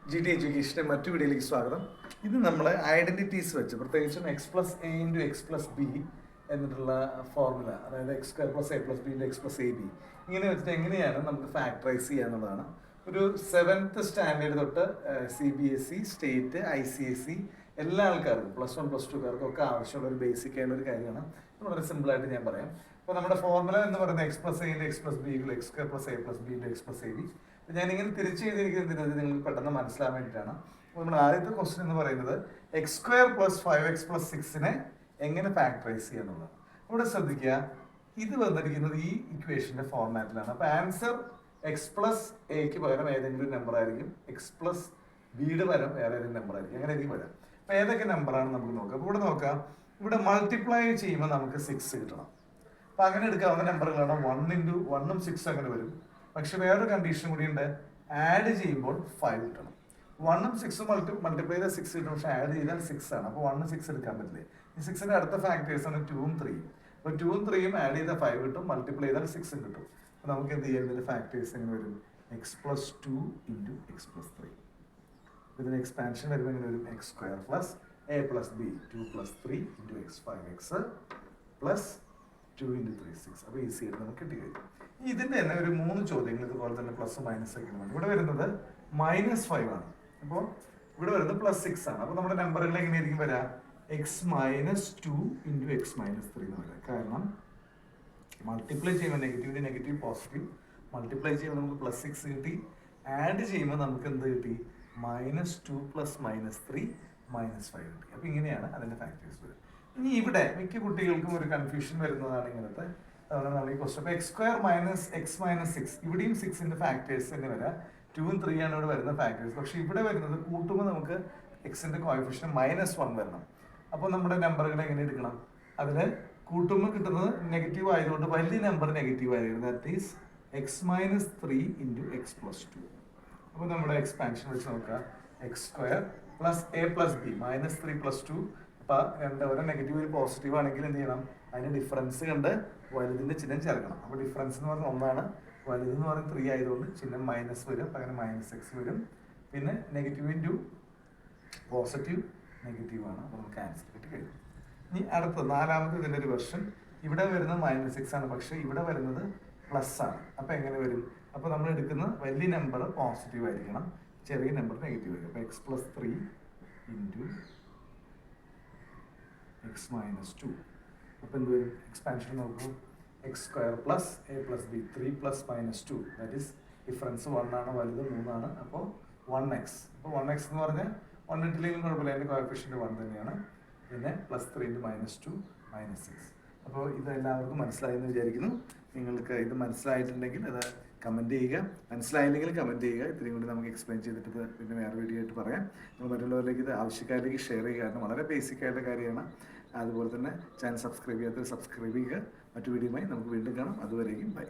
G T എഡ്യൂക്കേഷൻ്റെ മറ്റു വീഡിയോയിലേക്ക് സ്വാഗതം. ഇത് നമ്മൾ ഐഡന്റിറ്റീസ് വെച്ച് പ്രത്യേകിച്ചും x plus a into x plus b എന്നിട്ടുള്ള ഫോർമുല, അതായത് x square plus a plus b into x plus a b, ഇങ്ങനെ വെച്ചിട്ട് എങ്ങനെയാണ് നമുക്ക് ഫാക്ടറൈസ് ചെയ്യുക എന്നുള്ളതാണ്. ഒരു 7th സ്റ്റാൻഡേർഡ് തൊട്ട് CBSE, സ്റ്റേറ്റ്, ICSE എല്ലാ ആൾക്കാർക്കും +1 +2കാർക്കും ഒക്കെ ആവശ്യമുള്ള ഒരു ബേസിക് ആയിട്ടുള്ള ഒരു കാര്യമാണ്. വളരെ സിമ്പിളായിട്ട് ഞാൻ പറയാം. അപ്പോൾ നമ്മുടെ ഫോർമുല എന്ന് പറയുന്നത് X plus a into x plus B X square plus a plus b into x plus a B. ഞാനിങ്ങനെ തിരിച്ചു ചെയ്തിരിക്കുന്നത് നിങ്ങൾക്ക് പെട്ടെന്ന് മനസ്സിലാൻ വേണ്ടിയിട്ടാണ്. അപ്പോൾ നമ്മുടെ ആദ്യത്തെ ക്വസ്റ്റ്യൻ എന്ന് പറയുന്നത് x square plus 5x plus 6നെ എങ്ങനെ ഫാക്ടറൈസ് ചെയ്യുക എന്നുള്ളതാണ്. ഇവിടെ ശ്രദ്ധിക്കുക, ഇത് വന്നിരിക്കുന്നത് ഈ ഇക്വേഷന്റെ ഫോർമാറ്റിലാണ്. അപ്പോൾ ആൻസർ എക്സ് പ്ലസ് എക്ക് പകരം ഏതെങ്കിലും ഒരു നമ്പർ ആയിരിക്കും, എക്സ് പ്ലസ് ബിയുടെ പകരം വേറെ ഏതെങ്കിലും നമ്പർ ആയിരിക്കും, അങ്ങനെ ആയിരിക്കും വരാം. അപ്പോൾ ഏതൊക്കെ നമ്പറാണ് നമുക്ക് നോക്കാം. അപ്പോൾ ഇവിടെ നോക്കാം, ഇവിടെ മൾട്ടിപ്ലൈ ചെയ്യുമ്പോൾ നമുക്ക് 6 കിട്ടണം. അപ്പോൾ അങ്ങനെ എടുക്കാവുന്ന നമ്പറുകളാണ് 1 × 1 ഉം 6 അങ്ങനെ വരും. പക്ഷെ വേറൊരു കണ്ടീഷൻ കൂടി ഉണ്ട്, ആഡ് ചെയ്യുമ്പോൾ 5 കിട്ടണം. 1 ഉം 6 മൾട്ടിപ്ലൈ ചെയ്താൽ 6 കിട്ടും, പക്ഷെ ആഡ് ചെയ്താൽ 6 ആണ്. അപ്പോൾ 1 ഉം 6 എടുക്കാൻ പറ്റില്ലേ. ഈ 6ന്റെ അടുത്ത ഫാക്ടേഴ്സ് ആണ് 2 ഉം 3. അപ്പോൾ 2 ഉം 3 ഉം ആഡ് ചെയ്താൽ 5 കിട്ടും, മൾട്ടിപ്ലൈ ചെയ്താൽ 6 കിട്ടും. അപ്പോൾ നമുക്ക് എന്ത് ചെയ്യാം, ഇതിന്റെ ഫാക്ടേഴ്സ് എങ്ങനെ വരും, X plus 2 into x plus 3. ഇതിന് എക്സ്പാൻഷൻ വരുമ്പോൾ എങ്ങനെ വരും, X square plus a plus B 2 + 3 into X 5x plus 2 × 3 6. അപ്പോൾ ഈസി ആയിട്ട് നമുക്ക് കിട്ടി കഴിഞ്ഞു. ഇതിന്റെ തന്നെ ഒരു 3 ചോദ്യങ്ങൾ ഇതുപോലെ തന്നെ പ്ലസ് മൈനസ് ഒക്കെ ഉണ്ട്. ഇവിടെ വരുന്നത് -5 ആണ്, അപ്പോൾ ഇവിടെ വരുന്നത് +6 ആണ്. അപ്പോൾ നമ്മുടെ നമ്പറുകൾ എങ്ങനെയായിരിക്കും വരാം, X minus 2 into X minus 3 എന്ന് പറയാം. കാരണം മൾട്ടിപ്ലൈ ചെയ്യുമ്പോൾ നെഗറ്റീവിൻ്റെ നെഗറ്റീവ് പോസിറ്റീവ്, മൾട്ടിപ്ലൈ ചെയ്യുമ്പോൾ നമുക്ക് +6 കിട്ടി, ആഡ് ചെയ്യുമ്പോൾ നമുക്ക് എന്ത് കിട്ടി, -2 + -3 -5 കിട്ടി. അപ്പോൾ ഇങ്ങനെയാണ് അതിൻ്റെ ഫാക്ടേഴ്സ് വരും. ഇനി ഇവിടെ മിക്ക കുട്ടികൾക്കും ഒരു കൺഫ്യൂഷൻ വരുന്നതാണ് ഇങ്ങനത്തെ. അതുകൊണ്ട് നമ്മൾ ഈ ക്വസ്റ്റൻ ഇപ്പോൾ X square minus X minus 6, ഇവിടെയും 6ന്റെ ഫാക്ടേഴ്സ് തന്നെ വരാം. 2 ഉം 3 ആണ് ഇവിടെ വരുന്ന ഫാക്ടേഴ്സ്. പക്ഷെ ഇവിടെ വരുന്നത് കൂട്ടുമ്പോൾ നമുക്ക് എക്സിന്റെ കോഎഫിഷ്യന്റ് -1 വരണം. അപ്പോൾ നമ്മുടെ നമ്പറുകൾ എങ്ങനെ എടുക്കണം, അതിൽ കൂട്ടുമ്പോൾ കിട്ടുന്നത് നെഗറ്റീവ് ആയതുകൊണ്ട് വലിയ നമ്പർ നെഗറ്റീവ് ആയിരിക്കും. That is X minus 3 into x plus 2. അപ്പോൾ നമ്മുടെ എക്സ്പാൻഷൻ വെച്ച് നോക്കുക, X square plus a plus B -3 + 2. അപ്പോൾ ഓരോ നെഗറ്റീവ് ഒരു പോസിറ്റീവ് ആണെങ്കിൽ എന്ത് ചെയ്യണം, അതിന് ഡിഫറൻസ് കണ്ട് വലുതിന്റെ ചിഹ്നം ചേർക്കണം. അപ്പോൾ ഡിഫറൻസ് എന്ന് പറയുന്നത് 1 ആണ്, വലുതെന്ന് പറയുന്നത് 3 ആയതുകൊണ്ട് ചിഹ്നം മൈനസ് വരും, അങ്ങനെ -x വരും. പിന്നെ നെഗറ്റീവ് ഇൻറ്റു പോസിറ്റീവ് നെഗറ്റീവ് ആണ്. അപ്പോൾ നമുക്ക് ആൻസർ കിട്ടി കഴിഞ്ഞു. ഇനി അടുത്ത നാലാമത്തെ ഇതിൻ്റെ ഒരു വെർഷൻ, ഇവിടെ വരുന്നത് -6 ആണ്, പക്ഷെ ഇവിടെ വരുന്നത് പ്ലസ് ആണ്. അപ്പോൾ എങ്ങനെ വരും, അപ്പോൾ നമ്മൾ എടുക്കുന്ന വലിയ നമ്പർ പോസിറ്റീവ് ആയിരിക്കണം, ചെറിയ നമ്പർ നെഗറ്റീവ് ആയിരിക്കും. അപ്പോൾ X plus 3 into X minus 2. അപ്പോൾ എന്ത് വരും, എക്സ്പാൻഷൻ നോക്കൂ, X square plus a plus B 3 + -2, that is difference 1 ആണ്, വലുത് 3 ആണ്. അപ്പോൾ 1x. അപ്പോൾ 1x എന്ന് പറഞ്ഞാൽ 1 ഇട്ടില്ലെങ്കിലും കുഴപ്പമില്ല, അതിൻ്റെ കോഎഫിഷ്യന്റ് 1 തന്നെയാണ്. പിന്നെ +3 × -2 -6. അപ്പോൾ ഇത് എല്ലാവർക്കും മനസ്സിലായി എന്ന് വിചാരിക്കുന്നു. നിങ്ങൾക്ക് ഇത് മനസ്സിലായിട്ടുണ്ടെങ്കിൽ അത് കമൻറ്റ് ചെയ്യുക, മനസ്സിലായില്ലെങ്കിൽ കമൻറ്റ് ചെയ്യുക. ഇത്രയും കൂടി നമുക്ക് എക്സ്പ്ലെയിൻ ചെയ്തിട്ട് പിന്നെ വേറെ വീഡിയോ ആയിട്ട് പറയാം. നമ്മൾ മറ്റുള്ളവരിലേക്ക് ഇത് ആവശ്യക്കാരിലേക്ക് ഷെയർ ചെയ്യുക, കാരണം വളരെ ബേസിക് ആയിട്ടുള്ള കാര്യമാണ്. അതുപോലെ തന്നെ ചാനൽ സബ്സ്ക്രൈബ് ചെയ്യാത്തവർ സബ്സ്ക്രൈബ് ചെയ്യുക. മറ്റു വീഡിയോയുമായി നമുക്ക് വീണ്ടും കാണാം. അതുവരേക്കും ബൈ.